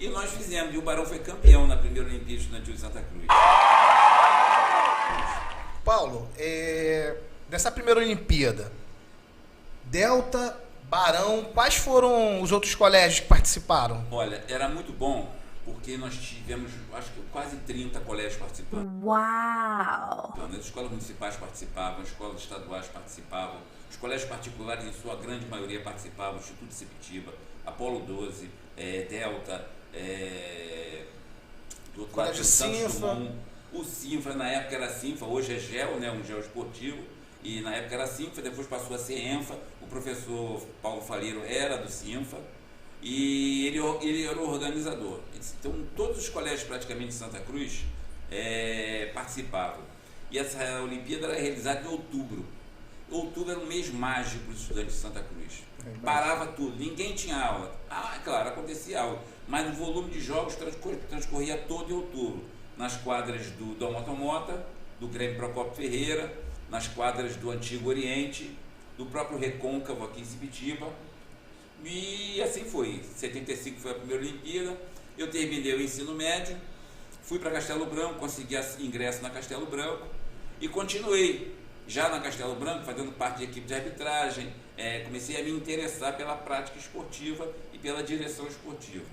E nós fizemos, e o Barão foi campeão na primeira Olimpíada Estudantil de Santa Cruz. Paulo, dessa primeira Olimpíada, Delta, Barão, quais foram os outros colégios que participaram? Olha, era muito bom, porque nós tivemos, acho que quase 30 colégios participando. Uau! As escolas municipais participavam, as escolas estaduais participavam, os colégios particulares, em sua grande maioria, participavam, o Instituto de Sepitiba, Apolo 12, Delta, do outro lado, Santos Dumont. O Sinfa, na época era Sinfa, hoje é GEL, né, um GEL esportivo, e na época era Sinfa, depois passou a ser ENFA. O professor Paulo Faleiro era do Sinfa, e ele era o organizador. Então, todos os colégios praticamente de Santa Cruz participavam. E essa Olimpíada era realizada em outubro. Outubro era um mês mágico para os estudantes de Santa Cruz. Parava tudo, ninguém tinha aula. É claro, acontecia aula, mas o volume de jogos transcorria todo em outubro. Nas quadras do Dom Motomota, do Grêmio Procópio Ferreira, nas quadras do Antigo Oriente, do próprio Recôncavo aqui em Sepitiba. E assim foi. 75 foi a primeira Olimpíada, eu terminei o ensino médio, fui para Castelo Branco, consegui ingresso na Castelo Branco e continuei já na Castelo Branco, fazendo parte de equipe de arbitragem. Comecei a me interessar pela prática esportiva e pela direção esportiva.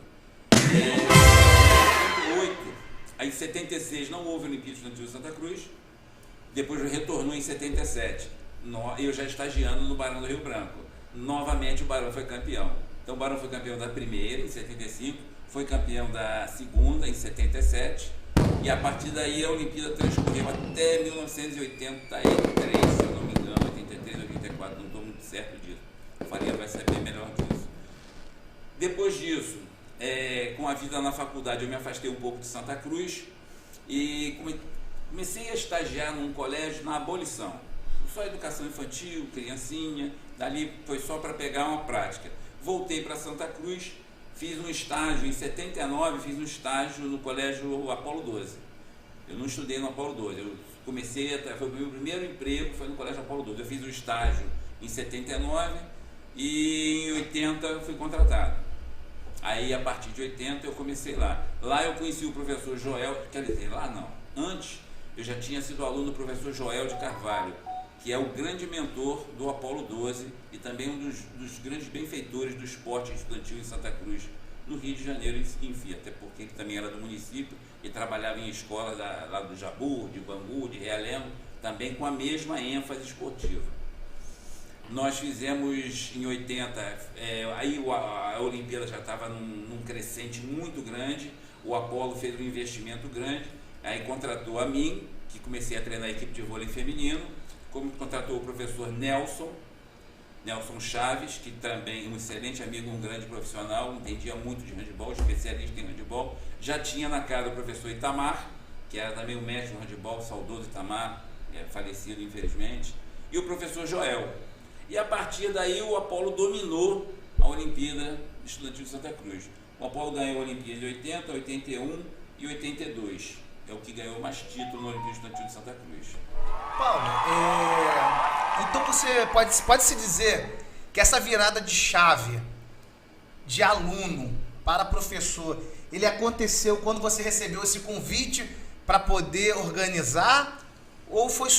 Em 78, aí em 76 não houve Olimpíada Estudantil de Santa Cruz, depois retornou em 77, eu já estagiando no Barão do Rio Branco. Novamente o Barão foi campeão. Então o Barão foi campeão da primeira em 75, foi campeão da segunda em 77, e a partir daí a Olimpíada transcorreu até 1983, se eu não me engano, 83, 84, não estou muito certo disso. O Faria vai saber melhor disso. Depois disso, com a vida na faculdade, eu me afastei um pouco de Santa Cruz e comecei a estagiar num colégio na abolição. Só educação infantil, criancinha, dali foi só para pegar uma prática. Voltei para Santa Cruz, fiz um estágio, em 79 fiz um estágio no colégio Apolo 12. Eu não estudei no Apolo 12, eu foi o meu primeiro emprego, foi no colégio Apolo 12. Eu fiz o estágio em 79 e em 80 fui contratado. Aí a partir de 80 eu comecei lá. Lá eu conheci o professor Joel, quer dizer, lá não, antes eu já tinha sido aluno do professor Joel de Carvalho, que é o grande mentor do Apolo 12 e também um dos grandes benfeitores do esporte estudantil em Santa Cruz, no Rio de Janeiro, enfim, até porque ele também era do município e trabalhava em escolas lá do Jabur, de Bangu, de Realengo, também com a mesma ênfase esportiva. Nós fizemos em 80, aí a Olimpíada já estava num crescente muito grande, o Apolo fez um investimento grande, aí contratou a mim, que comecei a treinar a equipe de vôlei feminino, como contratou o professor Nelson Chaves, que também é um excelente amigo, um grande profissional, entendia muito de handebol, especialista em handebol. Já tinha na casa o professor Itamar, que era também o mestre do handebol, saudoso Itamar, falecido infelizmente, e o professor Joel. E a partir daí o Apolo dominou a Olimpíada Estudantil de Santa Cruz. O Apolo ganhou a Olimpíada de 80, 81 e 82. É o que ganhou mais título na Olimpíada Estudantil de Santa Cruz. Paulo, então você pode-se dizer que essa virada de chave de aluno para professor, ele aconteceu quando você recebeu esse convite para poder organizar, ou foi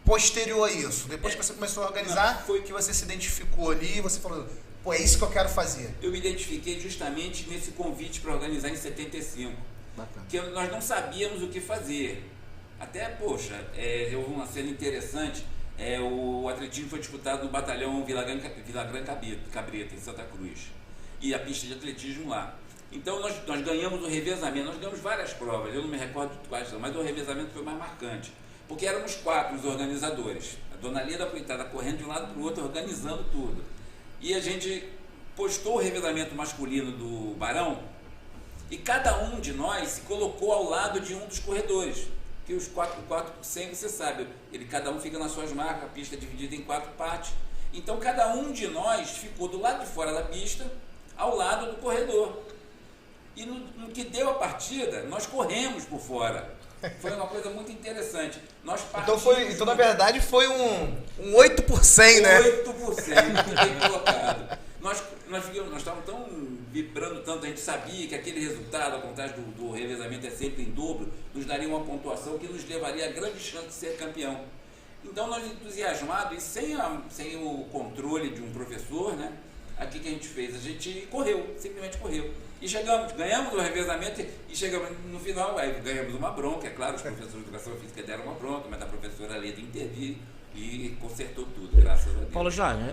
posterior a isso? Depois que você começou a organizar, foi que você se identificou ali e você falou, pô, é isso que eu quero fazer. Eu me identifiquei justamente nesse convite para organizar em 75. Bacana. Que nós não sabíamos o que fazer. Até, poxa, houve uma cena interessante, o atletismo foi disputado no batalhão Vilagrã Cabrita, em Santa Cruz, e a pista de atletismo lá. Então nós ganhamos o revezamento, nós ganhamos várias provas, eu não me recordo de quais, mas o revezamento foi mais marcante, porque éramos 4 os organizadores, a dona Lida, coitada, correndo de um lado para o outro, organizando tudo. E a gente postou o revezamento masculino do Barão, e cada um de nós se colocou ao lado de um dos corredores, que os 4x4 100, você sabe, cada um fica nas suas marcas, a pista é dividida em 4 partes. Então cada um de nós ficou do lado de fora da pista, ao lado do corredor. E no que deu a partida, nós corremos por fora. Foi uma coisa muito interessante. Então na verdade foi um 8 por 100, né? 8 por 100, muito bem colocado. Nós estávamos tão vibrando tanto, a gente sabia que aquele resultado, a contagem do revezamento é sempre em dobro, nos daria uma pontuação que nos levaria a grande chance de ser campeão. Então nós entusiasmados e sem o controle de um professor, né? Aqui que a gente fez, a gente correu, simplesmente correu. E ganhamos o revezamento e chegamos no final, aí ganhamos uma bronca, é claro, os professores de educação física deram uma bronca, mas a professora Leda interviu e consertou tudo, graças a Deus. Paulo Jorge,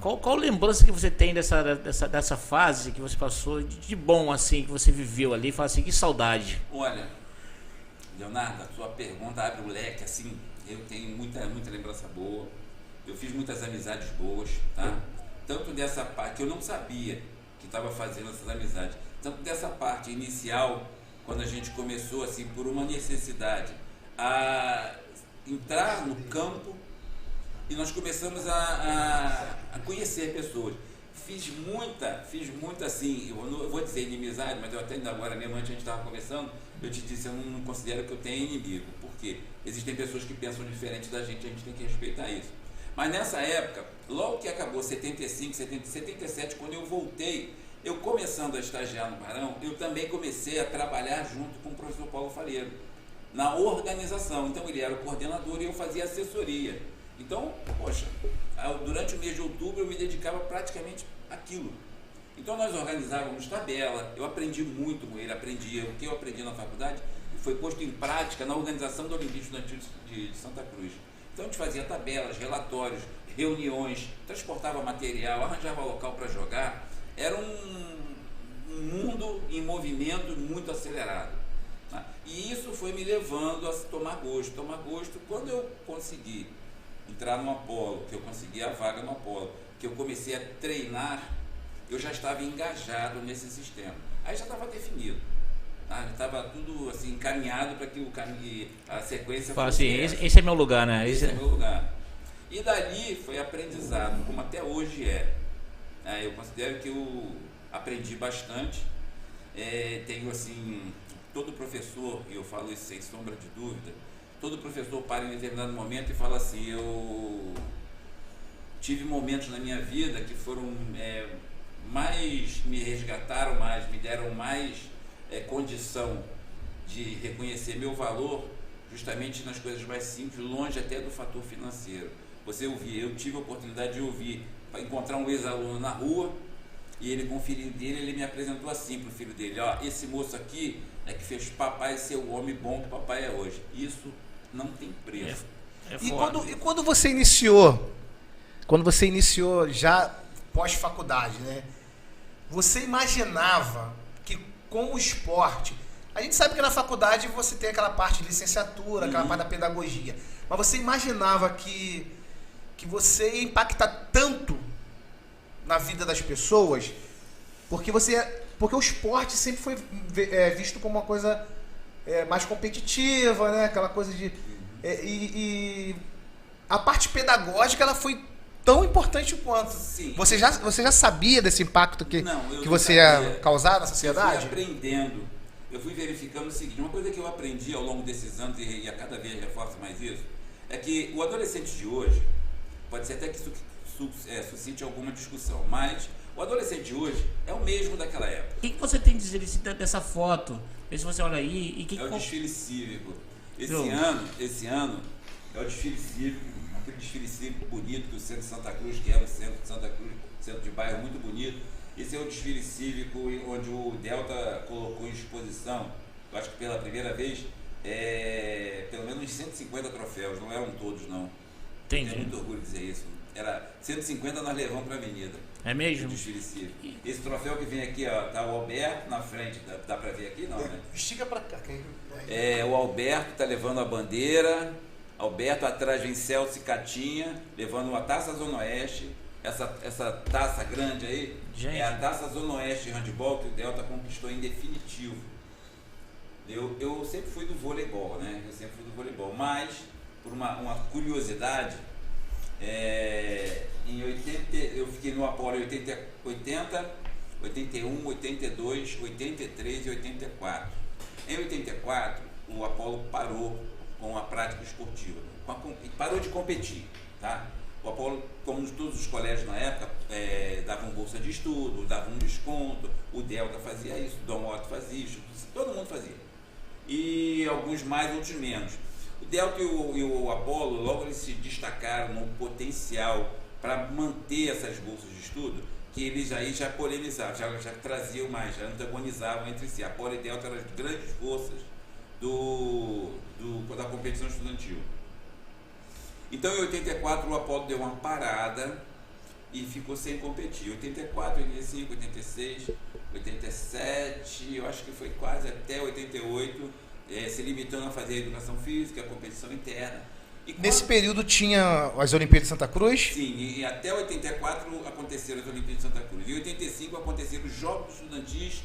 qual lembrança que você tem dessa fase que você passou de bom, assim, que você viveu ali? Fala assim, que saudade. Olha, Leonardo, a sua pergunta abre o leque, assim, eu tenho muita lembrança boa, eu fiz muitas amizades boas, tá? Tanto dessa parte, que eu não sabia que estava fazendo essas amizades, tanto dessa parte inicial, quando a gente começou, assim, por uma necessidade, a entrar no campo e nós começamos a conhecer pessoas. Fiz muita assim, eu vou dizer inimizade, mas eu até ainda agora mesmo, antes a gente estava conversando, eu te disse, eu não considero que eu tenha inimigo, porque existem pessoas que pensam diferente da gente, a gente tem que respeitar isso. Mas nessa época, logo que acabou 75, 77, quando eu voltei, eu começando a estagiar no Barão, eu também comecei a trabalhar junto com o professor Paulo Faleiro, na organização. Então ele era o coordenador e eu fazia assessoria. Então, poxa, durante o mês de outubro eu me dedicava praticamente àquilo. Então nós organizávamos tabela, eu aprendi muito com ele, o que eu aprendi na faculdade foi posto em prática na organização do Olimpíada Estudantil de Santa Cruz. Então a gente fazia tabelas, relatórios, reuniões, transportava material, arranjava local para jogar. Era um mundo em movimento muito acelerado. Tá? E isso foi me levando a tomar gosto. Quando eu consegui entrar no Apolo, que eu consegui a vaga no Apolo, que eu comecei a treinar, eu já estava engajado nesse sistema. Aí já estava definido. Tá? Já estava tudo assim, encaminhado para que a sequência fosse assim, esse é meu lugar, né? Esse é meu lugar. E dali foi aprendizado, como até hoje é. Eu considero que eu aprendi bastante. Tenho assim, todo professor, e eu falo isso sem sombra de dúvida, todo professor para em determinado momento e fala assim, eu tive momentos na minha vida que foram me resgataram mais, me deram mais condição de reconhecer meu valor justamente nas coisas mais simples, longe até do fator financeiro. Eu tive a oportunidade de ouvir, para encontrar um ex-aluno na rua, e ele com o filho dele, ele me apresentou assim para o filho dele, esse moço aqui é que fez papai ser o homem bom que papai é hoje. Isso não tem preço. E quando você iniciou já pós-faculdade, né? Você imaginava que com o esporte, a gente sabe que na faculdade você tem aquela parte de licenciatura, aquela parte da pedagogia, mas você imaginava que você ia impactar tanto na vida das pessoas, porque o esporte sempre foi visto como uma coisa mais competitiva, né? Aquela coisa de e a parte pedagógica ela foi tão importante quanto. Sim. Você já sabia desse impacto que você ia causar na sociedade? Eu fui aprendendo, eu fui verificando o seguinte, uma coisa que eu aprendi ao longo desses anos e a cada vez reforço mais isso, é que o adolescente de hoje, pode ser até que suscite alguma discussão, mas o adolescente de hoje é o mesmo daquela época. O que você tem a dizer dessa foto? Vê se você olha aí. O desfile cívico. Esse ano é o desfile cívico, aquele desfile cívico bonito que o centro de Santa Cruz, que era o centro de Santa Cruz, centro de bairro muito bonito. Esse é o desfile cívico onde o Delta colocou em exposição, eu acho que pela primeira vez, pelo menos 150 troféus, não eram todos não. Entendi. Tenho muito orgulho de dizer isso. Era 150 nós levamos para a avenida. É mesmo? O desfile cívico. Esse troféu que vem aqui, tá o Alberto na frente, dá para ver aqui? Não, né? Estica para cá. O Alberto tá levando a bandeira, Alberto atrás vem Celso e Catinha, levando uma taça Zona Oeste. Essa taça grande aí, gente, é a taça Zona Oeste de handebol que o Delta conquistou em definitivo. Eu sempre fui do voleibol, né? Mas, por uma curiosidade, eu fiquei no Apolo em 80, 81, 82, 83 e 84. Em 84, o Apolo parou com a prática esportiva, parou de competir, tá? O O Apolo, como todos os colégios na época, davam bolsa de estudo, davam um desconto, o Delta fazia isso, o Dom Otto fazia isso, todo mundo fazia. E alguns mais, outros menos. O Delta e o Apolo, logo eles se destacaram no potencial para manter essas bolsas de estudo, que eles aí já polemizavam, já traziam mais, já antagonizavam entre si. Apolo e Delta eram as grandes forças da competição estudantil. Então, em 84, o Apolo deu uma parada e ficou sem competir. 84, 85, 86, 87, eu acho que foi quase até 88, se limitando a fazer a educação física, a competição interna. Nesse período tinha as Olimpíadas de Santa Cruz? Sim, e até 84 aconteceram as Olimpíadas de Santa Cruz. Em 85 aconteceram os Jogos Estudantis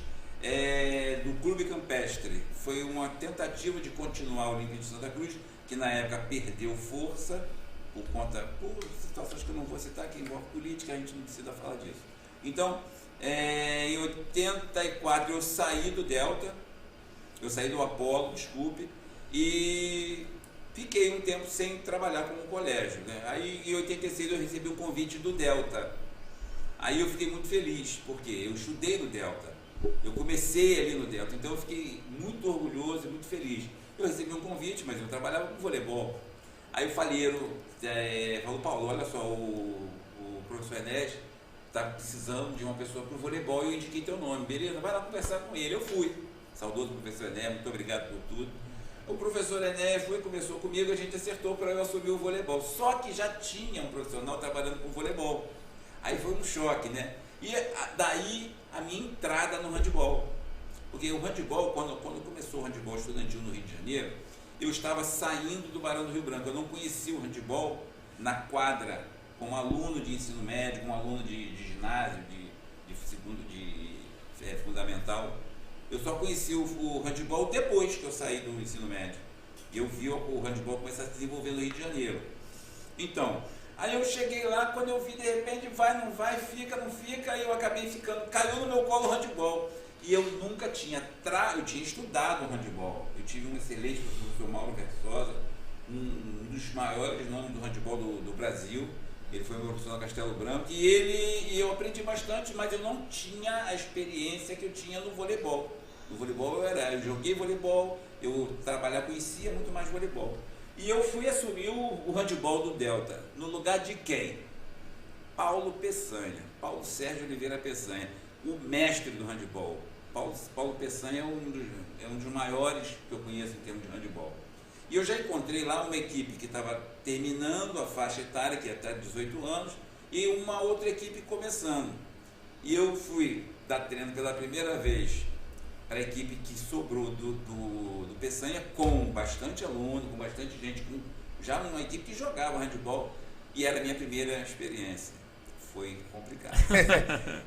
do Clube Campestre. Foi uma tentativa de continuar a Olimpíada de Santa Cruz, que na época perdeu força por situações que eu não vou citar, que envolvem política, a gente não precisa falar disso. Então, em 84 eu saí do Delta, eu saí do Apolo, desculpe, e fiquei um tempo sem trabalhar como colégio, né? Aí em 86 eu recebi um convite do Delta. Aí eu fiquei muito feliz, porque eu estudei no Delta, eu comecei ali no Delta, então eu fiquei muito orgulhoso e muito feliz. Eu recebi um convite, mas eu trabalhava com voleibol. Aí o Falheiro falou: Paulo, olha só, o professor Enes está precisando de uma pessoa para o voleibol e eu indiquei teu nome. Beleza, vai lá conversar com ele. Eu fui. Saudoso professor Enes, muito obrigado por tudo. O professor Enes conversou comigo, a gente acertou para eu assumir o voleibol. Só que já tinha um profissional trabalhando com voleibol. Aí foi um choque, né? E daí a minha entrada no handebol. Porque o handebol, quando começou o handebol estudantil no Rio de Janeiro, eu estava saindo do Barão do Rio Branco. Eu não conhecia o handebol na quadra, como aluno de ensino médio, como aluno de ginásio, de fundamental. Eu só conheci o handebol depois que eu saí do ensino médio. Eu vi o handebol começar a se desenvolver no Rio de Janeiro. Então, aí eu cheguei lá, quando eu vi, de repente, vai, não vai, fica, não fica, aí eu acabei ficando, caiu no meu colo o handebol. E eu nunca tinha, eu tinha estudado handebol. Eu tive um excelente professor, Mauro Versosa, um dos maiores nomes do handebol do Brasil. Ele foi meu professor no Castelo Branco e eu aprendi bastante, mas eu não tinha a experiência que eu tinha no voleibol. No voleibol eu joguei voleibol, eu conhecia muito mais voleibol. E eu fui assumir o handebol do Delta, no lugar de quem? Paulo Peçanha, Paulo Sérgio Oliveira Peçanha, o mestre do handebol. Paulo Peçanha é um dos maiores que eu conheço em termos de handebol. E eu já encontrei lá uma equipe que estava terminando a faixa etária, que é até 18 anos, e uma outra equipe começando. E eu fui dar treino pela primeira vez para a equipe que sobrou do Peçanha, com bastante aluno, com bastante gente, já uma equipe que jogava handebol, e era a minha primeira experiência. Foi complicado.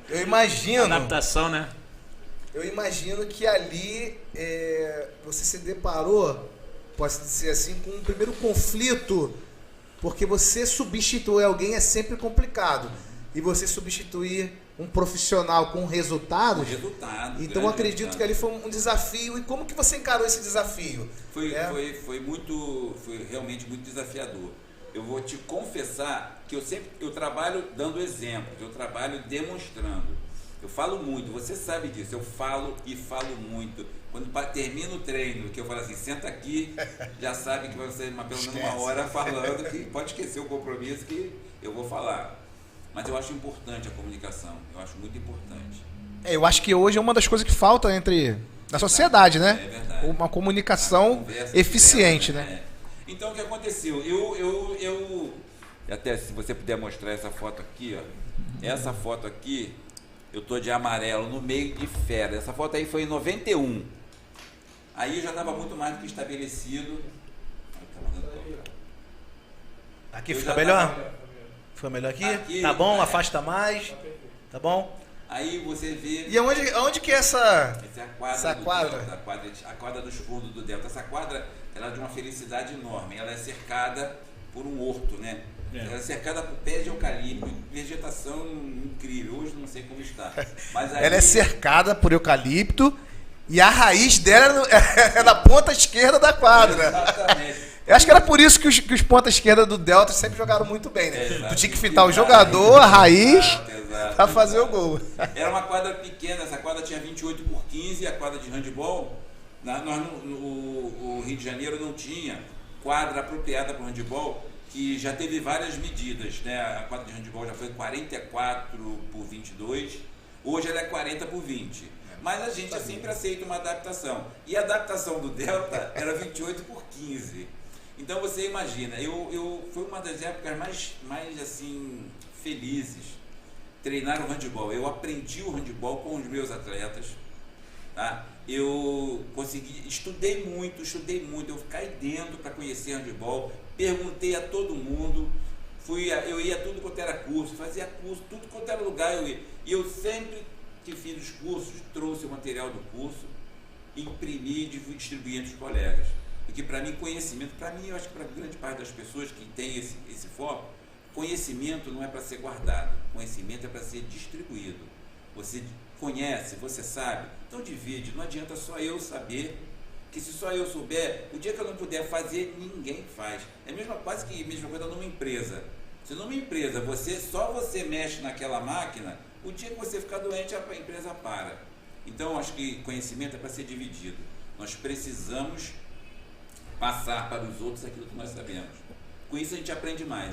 Eu imagino... Adaptação, né? Eu imagino que ali você se deparou, posso dizer assim, com um primeiro conflito, porque você substituir alguém é sempre complicado. E você substituir um profissional com resultados... Então eu acredito que ali foi um desafio. E como que você encarou esse desafio? Foi realmente muito desafiador. Eu vou te confessar que eu trabalho dando exemplos, eu trabalho demonstrando. Eu falo muito, você sabe disso, eu falo e falo muito. Quando termina o treino, que eu falo assim, senta aqui, já sabe que vai ser pelo menos uma hora falando, que pode esquecer o compromisso que eu vou falar. Mas eu acho importante a comunicação, eu acho muito importante. Eu acho que hoje é uma das coisas que falta na sociedade, né? É verdade. Uma comunicação eficiente, né? Então o que aconteceu? Até se você puder mostrar essa foto aqui, ó. Essa foto aqui, eu tô de amarelo no meio de fera. Essa foto aí foi em 91. Aí eu já estava muito mais do que estabelecido. Aqui fica melhor? Fica melhor aqui? Tá bom? Afasta mais? Tá bom? Aí você vê... E onde que é essa... Essa é a quadra. Essa quadra? Delta, a quadra dos fundos do Delta. Essa quadra, ela é de uma felicidade enorme. Ela é cercada por um horto, né? Ela é cercada por pés de eucalipto, vegetação incrível. Hoje não sei como está. Mas aí... Ela é cercada por eucalipto e a raiz dela é na ponta esquerda da quadra. Exatamente. Eu acho que era por isso que os pontas esquerda do Delta sempre jogaram muito bem, né? Tu tinha que fitar o jogador, a raiz, pra fazer o gol. Era uma quadra pequena, essa quadra tinha 28 por 15, a quadra de handebol, o Rio de Janeiro não tinha quadra apropriada para o handebol, que já teve várias medidas, né? A quadra de handebol já foi 44 por 22, hoje ela é 40 por 20. Mas a gente sempre aceita uma adaptação. E a adaptação do Delta era 28 por 15. Então você imagina, foi uma das épocas mais assim, felizes, treinar o handebol. Eu aprendi o handebol com os meus atletas, tá? Eu estudei muito, eu caí dentro para conhecer handebol, perguntei a todo mundo, eu ia tudo quanto era curso, fazia curso, tudo quanto era lugar eu ia. E eu sempre que fiz os cursos, trouxe o material do curso, imprimi e distribuí entre os colegas. Porque para mim, conhecimento, eu acho que para grande parte das pessoas que tem esse foco, conhecimento não é para ser guardado, conhecimento é para ser distribuído. Você conhece, você sabe, então divide, não adianta só eu saber, que se só eu souber, o dia que eu não puder fazer, ninguém faz. É quase que a mesma coisa numa empresa. Se numa empresa só você mexe naquela máquina, o dia que você ficar doente, a empresa para. Então, acho que conhecimento é para ser dividido. Nós precisamos passar para os outros aquilo que nós sabemos. Com isso, a gente aprende mais.